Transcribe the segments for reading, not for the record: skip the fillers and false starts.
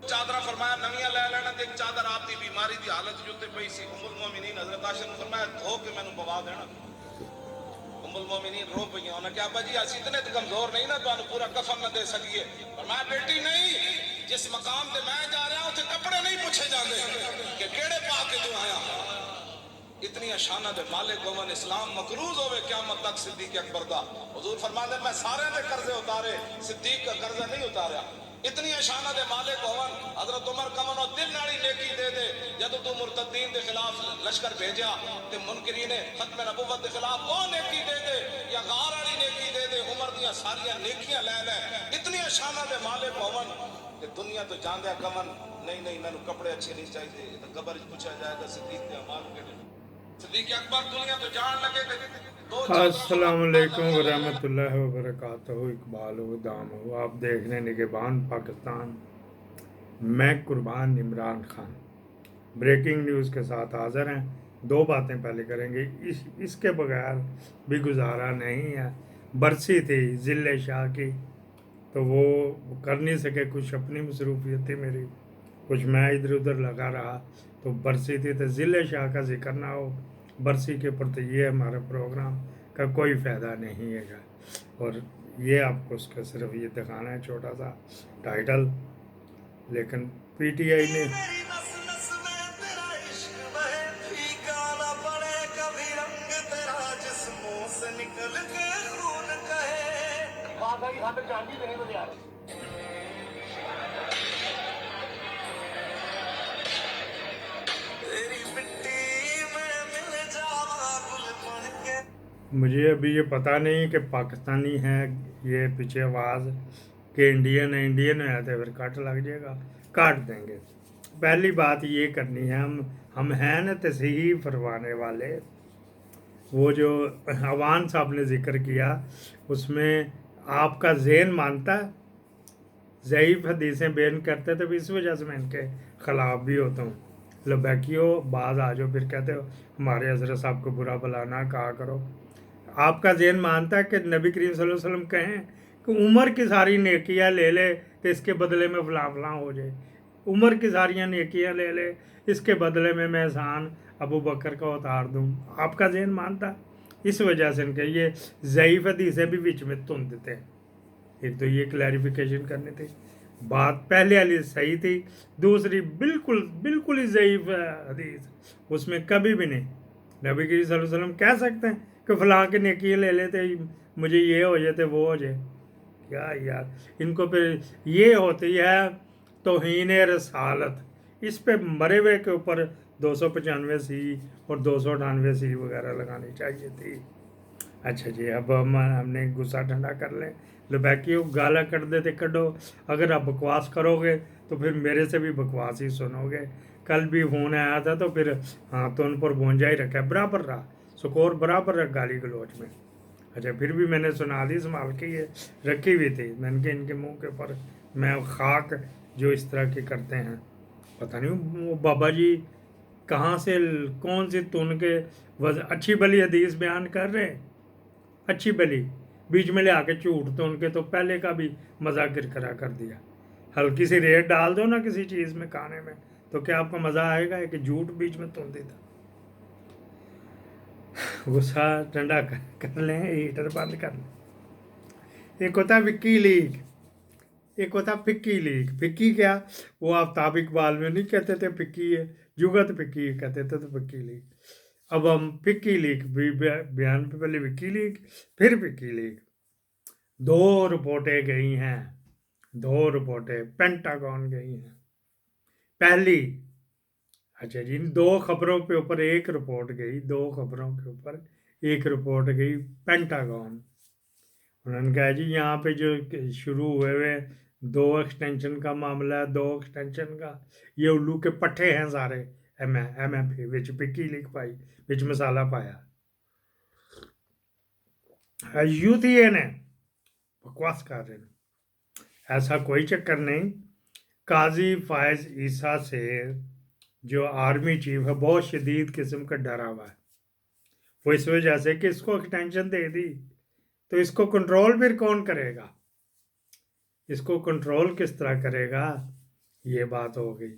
चादर फरमाया नवियां ले लेना ते चादर आप दी बीमारी दी हालत जो ते पई सी उम्मुल मोमिनीन हजरत आयशा ने फरमाया धो के मैनू पवा देना। उम्मुल मोमिनीन रो पई उन्हें कहा अब्बा जी असी इतने कमजोर नहीं ना तुहानू पूरा कफन न दे सकिए। फरमाया बेटी नहीं, जिस मकाम ते मैं जा रहा उथे कपड़े नहीं पूछे जांदे कि केड़े पा के तू आया। इतनी शाना दे मालिक होवन इस्लाम मकरूज होवे क़यामत तक सिद्दीक अकबर दा। हुजूर फरमांदे मैं सारे दे कर्जे उतारे, सिद्दीक का कर्जा नहीं उतारा। इतनी शाना दे मालिक होवन हजरत उमर कमन और दिल नाली नेकी दे दे जदों तू मुर्तदीन दे खिलाफ लश्कर भेजा ते मुनकरीन खत्म नबुवत दे खिलाफ ओ नेकी दे दे या गार वाली नेकी दे दे, उमर दियां सारियां नेकियां ले ले। इतनी शाना दे मालिक होवन ते दुनिया तो जांदे कमन नहीं नहीं मैनू कपड़े अच्छे नहीं चाहिए तो कब्र पूछा जाएगा सिद्दीक दे अमाल के सिद्दीक अकबर दुनिया तो जान लगे अस्सलाम वालेकुम वरहमतुल्लाहि वबरकातुहू। इकबाल हो दाम हो, आप देख रहे हैं निगहबान पाकिस्तान। मैं कुर्बान इमरान खान ब्रेकिंग न्यूज़ के साथ हाज़िर हैं। दो बातें पहले करेंगे, इसके बगैर भी गुजारा नहीं है। बरसी थी ज़िले शाह की तो वो कर नहीं सके, कुछ अपनी मसरूफियत थी मेरी, कुछ मैं इधर उधर लगा रहा तो बरसी थी तो ज़िले शाह का जिक्र ना हो बरसी के प्रति ये हमारे प्रोग्राम का कोई फ़ायदा नहीं है। और ये आपको उसका सिर्फ ये दिखाना है छोटा सा टाइटल, लेकिन पीटीआई ने मुझे अभी ये पता नहीं कि पाकिस्तानी है ये पीछे आवाज़ कि इंडियन है, इंडियन है तो फिर कट लग जाएगा, काट देंगे। पहली बात ये करनी है, हम हैं न तस्हीह फरमाने वाले। वो जो अवान साहब ने जिक्र किया उसमें आपका ज़हन मानता है ज़ईफ़ हदीसें बेन करते तो इस वजह से मैं इनके ख़िलाफ़ भी होता हूँ। लबैकियो बाज आ जाओ फिर कहते हो हमारे हज़रत साहब को बुरा भला ना कहा करो। आपका ज़हन मानता है कि नबी करीम सल्लल्लाहु अलैहि वसल्लम कहें कि उमर की सारी नेकियां ले ले तो इसके बदले में फलां फलां हो जाए, उमर की सारियां नेकियां ले ले इसके बदले में मैं एहसान अबू बकर का उतार दूँ। आपका ज़हन मानता, इस वजह से इनके ये ज़ईफ़ हदीसें भी बीच में तुन देते हैं। एक तो ये क्लैरिफिकेशन करनी थी, बात पहले वाली सही थी, दूसरी बिल्कुल बिल्कुल ही ज़ईफ़ हदीस, उसमें कभी भी नहीं नबी करीम सल्लल्लाहु अलैहि वसल्लम कह सकते हैं कि फ़लाँ के नेकी ले लेते मुझे ये हो जाते वो हो जाए। क्या यार, इनको फिर ये होती है तौहीन रसालत, इस पे मरे हुए के ऊपर 295 और 298 वगैरह लगानी चाहिए थी। अच्छा जी, अब हमने गुस्सा ठंडा कर लें। लबैकियों गाला कट देते कटो, अगर आप बकवास करोगे तो फिर मेरे से भी बकवास ही सुनोगे। कल भी फ़ोन आया था तो फिर हाँ तो उन पर भूंजा ही रखा, बराबर रहा स्कोर बराबर रहा गाली गलौज में। अच्छा, फिर भी मैंने सुना दी संभाल के ये रखी हुई थी, मैंने कि इनके मुंह के ऊपर मैं खाक जो इस तरह के करते हैं। पता नहीं वो बाबा जी कहाँ से कौन सी तुन के अच्छी भली हदीस बयान कर रहे हैं, अच्छी भली बीच में ले आके झूठ तो उनके तो पहले का भी मजाक किरकिरा कर दिया। हल्की सी रेत डाल दो ना किसी चीज़ में खाने में तो क्या आपको मज़ा आएगा कि झूठ बीच में तुन देता। गुस्सा ठंडा कर लें, हीटर बंद कर लें। एक होता है विक्की लीग, एक होता फिक्की लीग। फिक्की क्या, वो आफ्ताब इकबाल में नहीं कहते थे फिक्की है, जुगत फिक्की कहते थे तो फिक्की लीग। अब हम फिक्की लीग भी बयान पे पहले विक्की लीग फिर फिक्की लीग। दो रिपोर्टें गई हैं, दो रिपोर्टें पेंटागन गई हैं। पहली, अच्छा जी, इन दो खबरों के ऊपर एक रिपोर्ट गई, दो खबरों के ऊपर एक रिपोर्ट गई पेंटागन। उन्होंने कहा जी यहाँ पे जो शुरू हुए हुए दो एक्सटेंशन का मामला है, दो एक्सटेंशन का ये उल्लू के पट्टे हैं सारे, एफ विच पिक्की लिख पाई विच मसाला पाया। यूथ ही ने बकवास कर रहे हैं, ऐसा कोई चक्कर नहीं। काजी फायज ईसा से जो आर्मी चीफ है बहुत शदीद किस्म का डरा हुआ है, वो इस वजह से कि इसको एक्सटेंशन दे दी तो इसको कंट्रोल फिर कौन करेगा, इसको कंट्रोल किस तरह करेगा। ये बात हो गई।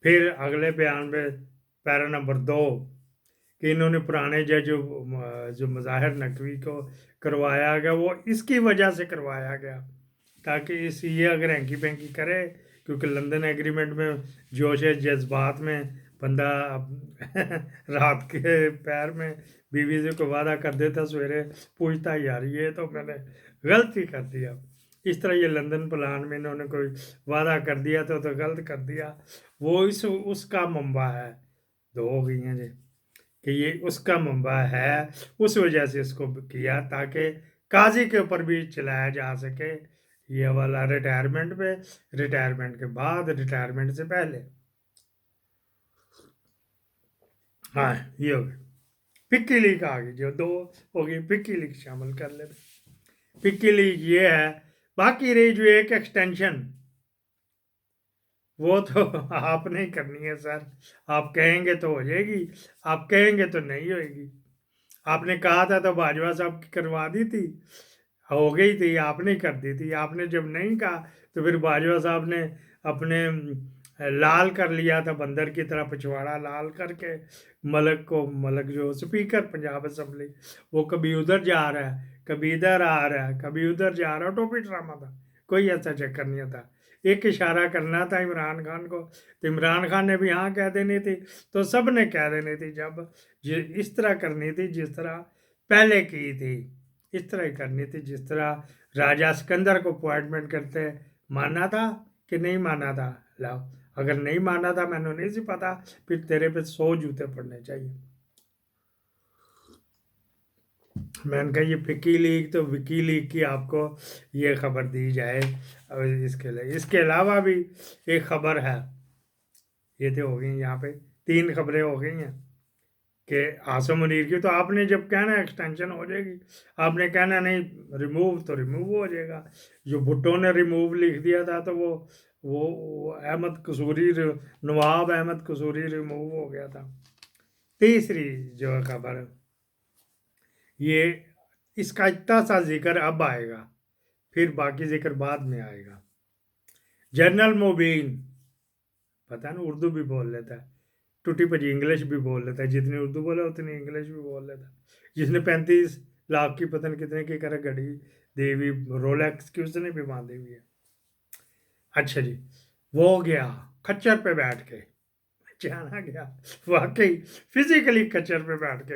फिर अगले बयान में पैरा नंबर 2 कि इन्होंने पुराने जो मज़ाहिर नकवी को करवाया गया वो इसकी वजह से करवाया गया ताकि ये अगर हैंकी पैंकी करे, क्योंकि लंदन एग्रीमेंट में जोश जज्बात में बंदा रात के पैर में बीवी से को वादा कर देता, सवेरे पूछता यार ये तो मैंने गलती कर दिया। इस तरह ये लंदन प्लान में इन्होंने कोई वादा कर दिया तो गलत कर दिया। वो उसका मंबा है। 2 हो गई हैं जी कि ये उसका मंबा है, उस वजह से इसको किया ताकि काजी के ऊपर भी चलाया जा सके ये वाला रिटायरमेंट पे, रिटायरमेंट के बाद, रिटायरमेंट से पहले। हाँ ये हो गई। पिक्की लीग आ गई, जो 2 हो गई पिक्की लीग शामिल कर लेते। पिक्की लीग ये है। बाकी रही जो एक एक्सटेंशन, वो तो आप नहीं करनी है सर, आप कहेंगे तो हो जाएगी, आप कहेंगे तो नहीं होएगी। आपने कहा था तो बाजवा साहब की करवा दी थी, हो गई थी, आपने कर दी थी। आपने जब नहीं कहा तो फिर बाजवा साहब ने अपने लाल कर लिया था, बंदर की तरह पिछवाड़ा लाल करके मलक जो स्पीकर पंजाब असम्बली, वो कभी उधर जा रहा है, कभी इधर आ रहा है, कभी उधर जा रहा है। टोपी ड्रामा था, कोई ऐसा चक्कर नहीं था। एक इशारा करना था इमरान खान को, तो इमरान खान ने भी हाँ कह देनी थी, तो सब ने कह देनी थी। जब इस तरह करनी थी जिस तरह पहले की थी, इस तरह ही करनी थी जिस तरह राजा सिकंदर को अपॉइंटमेंट करते। माना था कि नहीं माना था? लाओ, अगर नहीं माना था मैंने नहीं सी पता, फिर तेरे पे 100 जूते पड़ने चाहिए। मैंने कहा ये पिकी लीग तो विकी लीग की आपको ये खबर दी जाए। और इसके अलावा भी एक खबर है, ये तो हो गई यहाँ पे 3 खबरें हो गई हैं कि आसम मुनीर की। तो आपने जब कहना एक्सटेंशन हो जाएगी, आपने कहना नहीं रिमूव तो रिमूव हो जाएगा। जो भुट्टो ने रिमूव लिख दिया था तो वो अहमद कसूरी, नवाब अहमद कसूरी रिमूव हो गया था। तीसरी जो खबर, ये इसका इतना सा जिक्र अब आएगा, फिर बाकी जिक्र बाद में आएगा। जनरल मोबीन, पता ना उर्दू भी बोल लेता है, टूटी पची इंग्लिश भी बोल लेता है, जितनी उर्दू बोले उतनी इंग्लिश भी बोल लेता है। जिसने 35 लाख की पता नहीं कितने की कर घड़ी दी हुई, रोलेक्स की उसने भी बांधी हुई है। अच्छा जी, वो गया खच्चर पे बैठ के, जाना गया वाकई फिजिकली खच्चर पे बैठ के